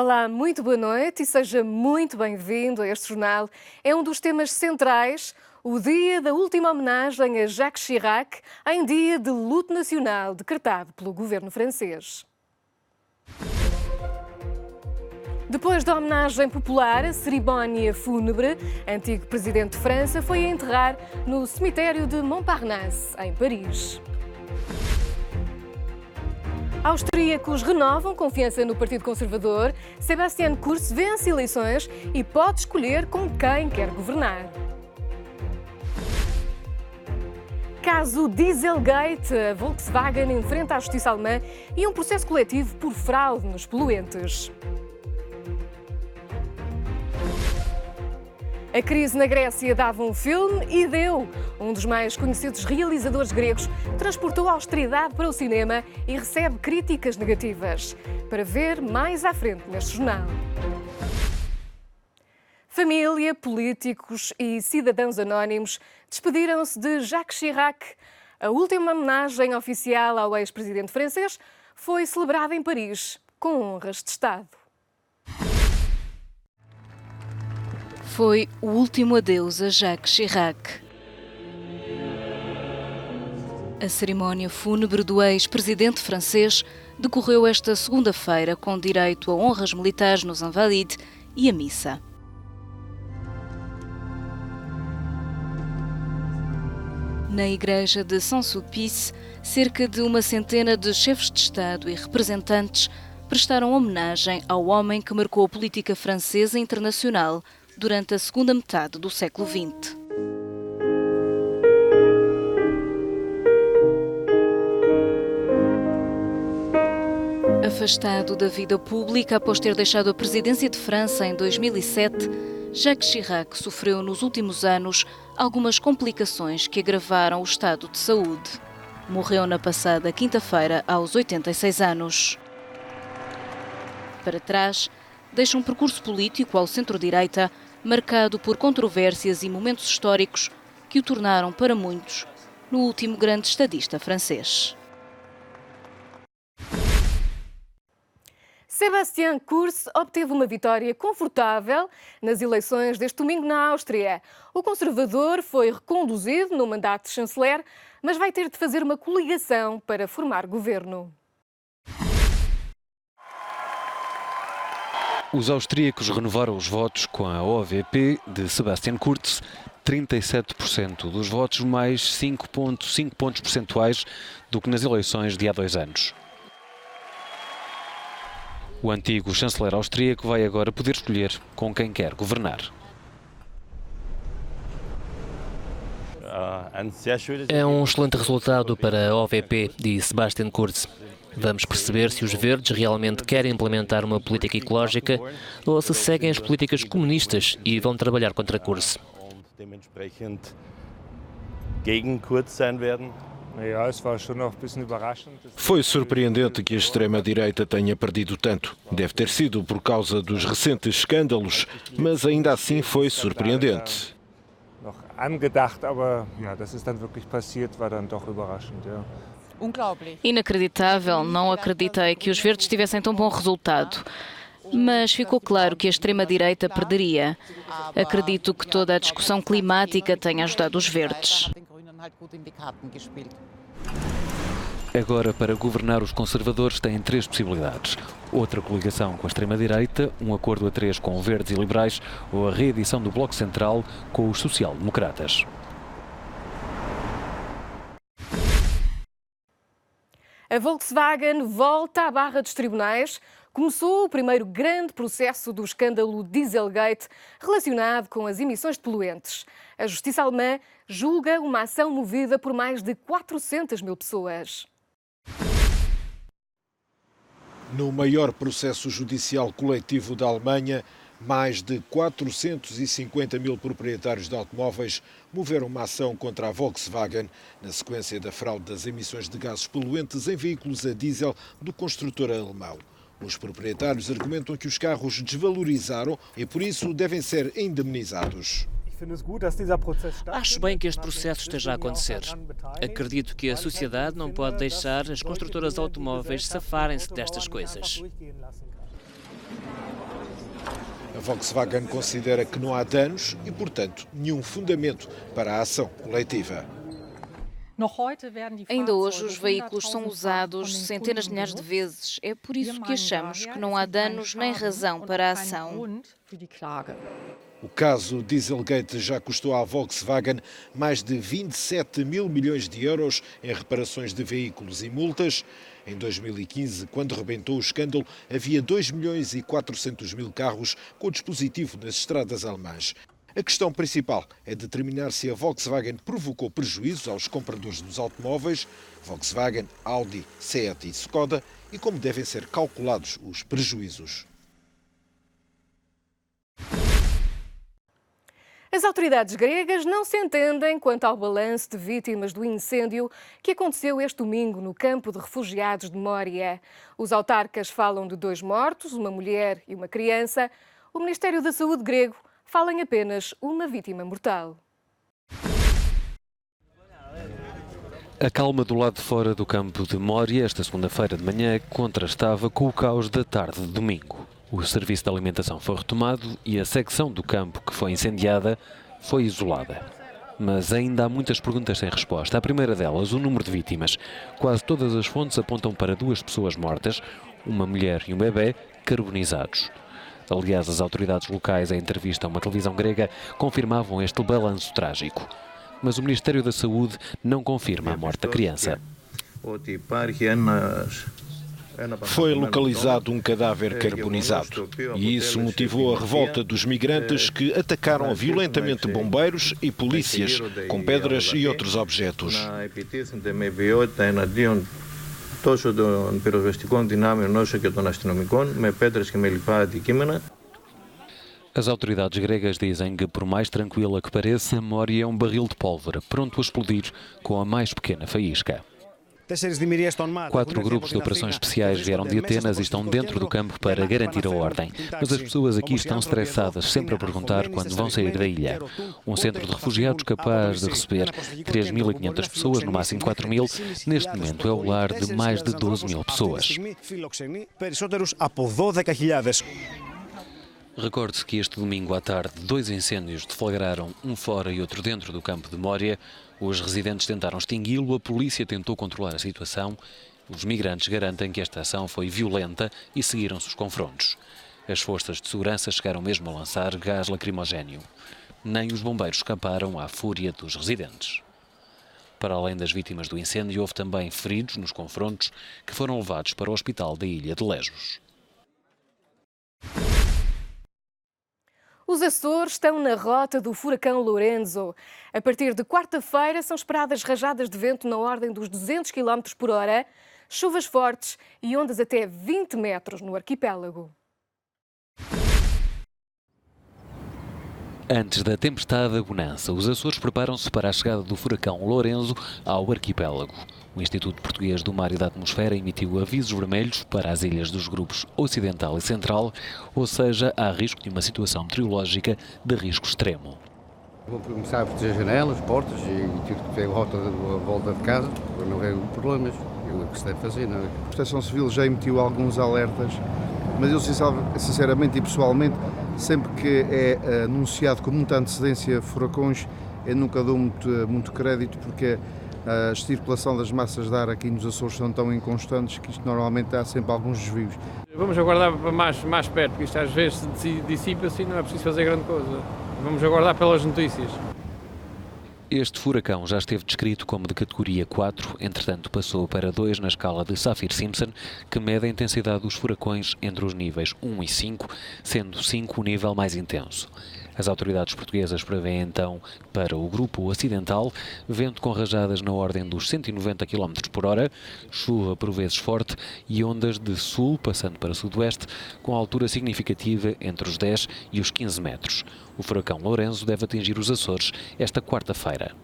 Olá, muito boa noite e seja muito bem-vindo a este jornal. É um dos temas centrais, o dia da última homenagem a Jacques Chirac, em dia de luto nacional decretado pelo governo francês. Depois da homenagem popular, a cerimónia fúnebre, antigo presidente de França foi a enterrar no cemitério de Montparnasse, em Paris. Austríacos renovam confiança no Partido Conservador. Sebastian Kurz vence eleições e pode escolher com quem quer governar. Caso Dieselgate, a Volkswagen enfrenta a justiça alemã e um processo coletivo por fraude nos poluentes. A crise na Grécia dava um filme e deu. Um dos mais conhecidos realizadores gregos transportou a austeridade para o cinema e recebe críticas negativas. Para ver mais à frente neste jornal. Família, políticos e cidadãos anónimos despediram-se de Jacques Chirac. A última homenagem oficial ao ex-presidente francês foi celebrada em Paris, com honras de Estado. Foi o último adeus a Jacques Chirac. A cerimónia fúnebre do ex-presidente francês decorreu esta segunda-feira com direito a honras militares nos Invalides e a missa. Na igreja de Saint-Sulpice, cerca de uma centena de chefes de Estado e representantes prestaram homenagem ao homem que marcou a política francesa e internacional durante a segunda metade do século XX. Afastado da vida pública após ter deixado a presidência de França em 2007, Jacques Chirac sofreu nos últimos anos algumas complicações que agravaram o estado de saúde. Morreu na passada quinta-feira aos 86 anos. Para trás, deixa um percurso político ao centro-direita marcado por controvérsias e momentos históricos que o tornaram, para muitos, no último grande estadista francês. Sebastian Kurz obteve uma vitória confortável nas eleições deste domingo na Áustria. O conservador foi reconduzido no mandato de chanceler, mas vai ter de fazer uma coligação para formar governo. Os austríacos renovaram os votos com a OVP de Sebastian Kurz, 37% dos votos, mais 5,5 pontos percentuais do que nas eleições de há 2 anos. O antigo chanceler austríaco vai agora poder escolher com quem quer governar. É um excelente resultado para a OVP, disse Sebastian Kurz. Vamos perceber se os verdes realmente querem implementar uma política ecológica ou se seguem as políticas comunistas e vão trabalhar contra Kurz. Foi surpreendente que a extrema-direita tenha perdido tanto. Deve ter sido por causa dos recentes escândalos, mas ainda assim foi surpreendente. Inacreditável, não acreditei que os verdes tivessem tão bom resultado. Mas ficou claro que a extrema-direita perderia. Acredito que toda a discussão climática tenha ajudado os verdes. Agora, para governar, os conservadores têm 3 possibilidades. Outra coligação com a extrema-direita, um acordo a 3 com verdes e liberais ou a reedição do Bloco Central com os social-democratas. A Volkswagen volta à barra dos tribunais. Começou o primeiro grande processo do escândalo Dieselgate relacionado com as emissões de poluentes. A justiça alemã julga uma ação movida por mais de 400 mil pessoas. No maior processo judicial coletivo da Alemanha, mais de 450 mil proprietários de automóveis moveram uma ação contra a Volkswagen na sequência da fraude das emissões de gases poluentes em veículos a diesel do construtor alemão. Os proprietários argumentam que os carros desvalorizaram e, por isso, devem ser indemnizados. Acho bem que este processo esteja a acontecer. Acredito que a sociedade não pode deixar as construtoras de automóveis safarem-se destas coisas. A Volkswagen considera que não há danos e, portanto, nenhum fundamento para a ação coletiva. Ainda hoje os veículos são usados centenas de milhares de vezes. É por isso que achamos que não há danos nem razão para a ação. O caso Dieselgate já custou à Volkswagen mais de 27 mil milhões de euros em reparações de veículos e multas. Em 2015, quando rebentou o escândalo, havia 2 milhões e 400 mil carros com o dispositivo nas estradas alemãs. A questão principal é determinar se a Volkswagen provocou prejuízos aos compradores dos automóveis, Volkswagen, Audi, Seat e Skoda, e como devem ser calculados os prejuízos. As autoridades gregas não se entendem quanto ao balanço de vítimas do incêndio que aconteceu este domingo no campo de refugiados de Moria. Os autarcas falam de 2 mortos, uma mulher e uma criança. O Ministério da Saúde grego fala em apenas uma vítima mortal. A calma do lado de fora do campo de Moria, esta segunda-feira de manhã, contrastava com o caos da tarde de domingo. O serviço de alimentação foi retomado e a secção do campo que foi incendiada foi isolada. Mas ainda há muitas perguntas sem resposta. A primeira delas, o número de vítimas. Quase todas as fontes apontam para 2 pessoas mortas, uma mulher e um bebê, carbonizados. Aliás, as autoridades locais, em entrevista a uma televisão grega, confirmavam este balanço trágico. Mas o Ministério da Saúde não confirma a morte da criança. Foi localizado um cadáver carbonizado e isso motivou a revolta dos migrantes que atacaram violentamente bombeiros e polícias com pedras e outros objetos. Τόσο των πυροσβεστικών δυνάμεων όσο και των αστυνομικών με πέτρες και με λοιπά αντικείμενα. As autoridades gregas dizem que, por mais tranquila que pareça, Moria é um barril de pólvora, pronto a explodir com a mais pequena faísca. 4 grupos de operações especiais vieram de Atenas e estão dentro do campo para garantir a ordem. Mas as pessoas aqui estão estressadas, sempre a perguntar quando vão sair da ilha. Um centro de refugiados capaz de receber 3.500 pessoas, no máximo 4.000, neste momento é o lar de mais de 12.000 pessoas. Recorde-se que este domingo à tarde 2 incêndios deflagraram, um fora e outro dentro do campo de Moria. Os residentes tentaram extingui-lo, a polícia tentou controlar a situação. Os migrantes garantem que esta ação foi violenta e seguiram-se os confrontos. As forças de segurança chegaram mesmo a lançar gás lacrimogéneo. Nem os bombeiros escaparam à fúria dos residentes. Para além das vítimas do incêndio, houve também feridos nos confrontos que foram levados para o hospital da ilha de Lesbos. Os Açores estão na rota do furacão Lorenzo. A partir de quarta-feira são esperadas rajadas de vento na ordem dos 200 km por hora, chuvas fortes e ondas até 20 metros no arquipélago. Antes da tempestade, a bonança, os Açores preparam-se para a chegada do furacão Lorenzo ao arquipélago. O Instituto Português do Mar e da Atmosfera emitiu avisos vermelhos para as ilhas dos grupos Ocidental e Central, ou seja, há risco de uma situação meteorológica de risco extremo. Vou começar a proteger janelas, portas e tudo que tem a volta de casa, para não haver problemas. É o que se deve fazer, não é? A Proteção Civil já emitiu alguns alertas, mas eu sinceramente e pessoalmente, sempre que é anunciado com muita antecedência furacões, eu nunca dou muito crédito, porque a circulação das massas de ar aqui nos Açores são tão inconstantes que isto normalmente há sempre alguns desvios. Vamos aguardar para mais perto, porque isto às vezes se dissipa-se e não é preciso fazer grande coisa. Vamos aguardar pelas notícias. Este furacão já esteve descrito como de categoria 4, entretanto passou para 2 na escala de Saffir-Simpson, que mede a intensidade dos furacões entre os níveis 1 e 5, sendo 5 o nível mais intenso. As autoridades portuguesas prevêem então para o grupo ocidental vento com rajadas na ordem dos 190 km por hora, chuva por vezes forte e ondas de sul passando para sudoeste com altura significativa entre os 10 e os 15 metros. O furacão Lorenzo deve atingir os Açores esta quarta-feira.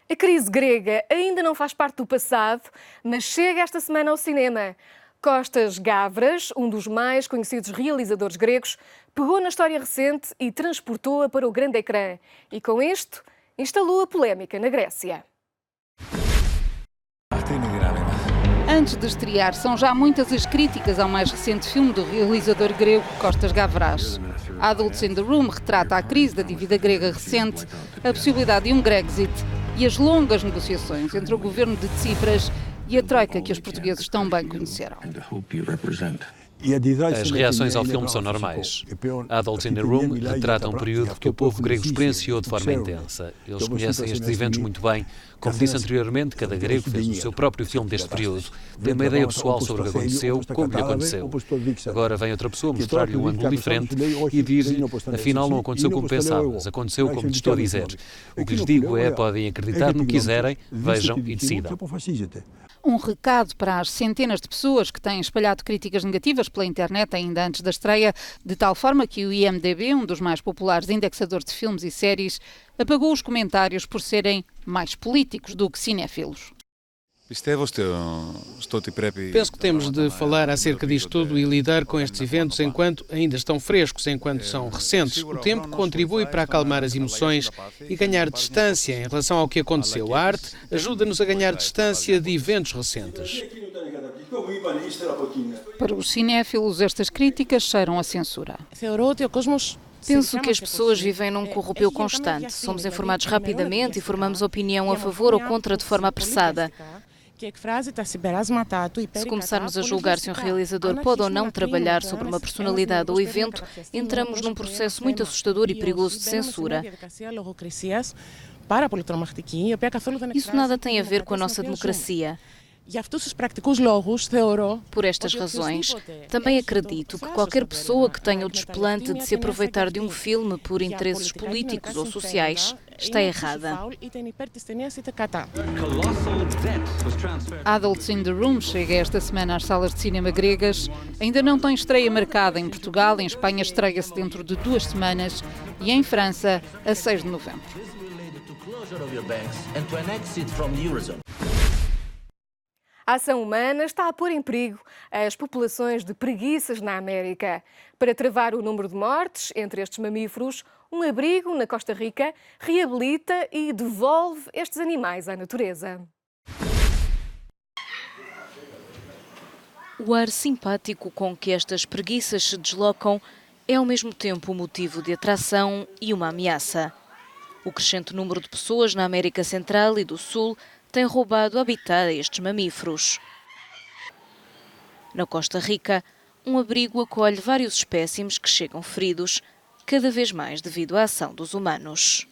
A crise grega ainda não faz parte do passado, mas chega esta semana ao cinema. Costas Gavras, um dos mais conhecidos realizadores gregos, pegou na história recente e transportou-a para o grande ecrã. E com isto, instalou a polémica na Grécia. Antes de estrear, são já muitas as críticas ao mais recente filme do realizador grego Kostas Gavras. Adults in the Room retrata a crise da dívida grega recente, a possibilidade de um Grexit e as longas negociações entre o governo de Tsipras e a troika que os portugueses tão bem conheceram. As reações ao filme são normais. Adults in the Room retrata um período que o povo grego experienciou de forma intensa. Eles conhecem estes eventos muito bem. Como disse anteriormente, cada grego fez o seu próprio filme deste período. Tem uma ideia pessoal sobre o que aconteceu, como lhe aconteceu. Agora vem outra pessoa mostrar-lhe um ângulo diferente e diz-lhe, afinal não aconteceu como pensavas, aconteceu como te estou a dizer. O que lhes digo é, podem acreditar no que quiserem, vejam e decidam. Um recado para as centenas de pessoas que têm espalhado críticas negativas pela internet ainda antes da estreia, de tal forma que o IMDb, um dos mais populares indexadores de filmes e séries, apagou os comentários por serem mais políticos do que cinéfilos. Penso que temos de falar acerca disto tudo e lidar com estes eventos enquanto ainda estão frescos, enquanto são recentes. O tempo contribui para acalmar as emoções e ganhar distância em relação ao que aconteceu. A arte ajuda-nos a ganhar distância de eventos recentes. Para os cinéfilos, estas críticas cheiram a censura. Penso que as pessoas vivem num corrupio constante. Somos informados rapidamente e formamos opinião a favor ou contra de forma apressada. Se começarmos a julgar se um realizador pode ou não trabalhar sobre uma personalidade ou evento, entramos num processo muito assustador e perigoso de censura. Isso nada tem a ver com a nossa democracia. Por estas razões, também acredito que qualquer pessoa que tenha o desplante de se aproveitar de um filme por interesses políticos ou sociais está errada. Adults in the Room chega esta semana às salas de cinema gregas. Ainda não tem estreia marcada em Portugal. Em Espanha estreia-se dentro de 2 semanas e em França a 6 de novembro. A ação humana está a pôr em perigo as populações de preguiças na América. Para travar o número de mortes entre estes mamíferos, um abrigo na Costa Rica reabilita e devolve estes animais à natureza. O ar simpático com que estas preguiças se deslocam é ao mesmo tempo um motivo de atração e uma ameaça. O crescente número de pessoas na América Central e do Sul tem roubado habitat a estes mamíferos. Na Costa Rica, um abrigo acolhe vários espécimes que chegam feridos, cada vez mais devido à ação dos humanos.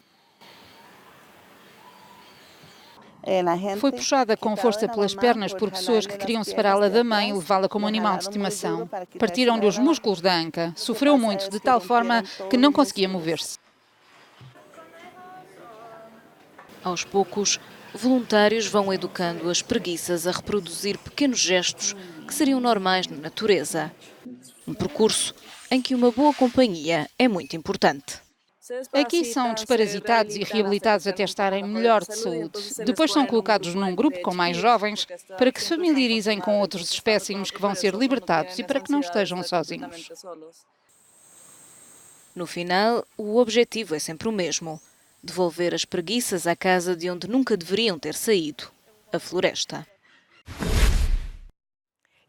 Foi puxada com força pelas pernas por pessoas que queriam separá-la da mãe e levá-la como animal de estimação. Partiram-lhe os músculos da anca. Sofreu muito, de tal forma que não conseguia mover-se. Aos poucos, voluntários vão educando as preguiças a reproduzir pequenos gestos que seriam normais na natureza. Um percurso em que uma boa companhia é muito importante. Aqui são desparasitados e reabilitados até estarem melhor de saúde. Depois são colocados num grupo com mais jovens para que se familiarizem com outros espécimes que vão ser libertados e para que não estejam sozinhos. No final, o objetivo é sempre o mesmo: devolver as preguiças à casa de onde nunca deveriam ter saído, a floresta.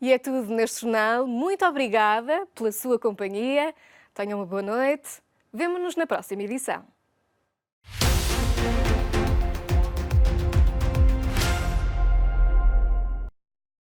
E é tudo neste jornal. Muito obrigada pela sua companhia. Tenham uma boa noite. Vemo-nos na próxima edição.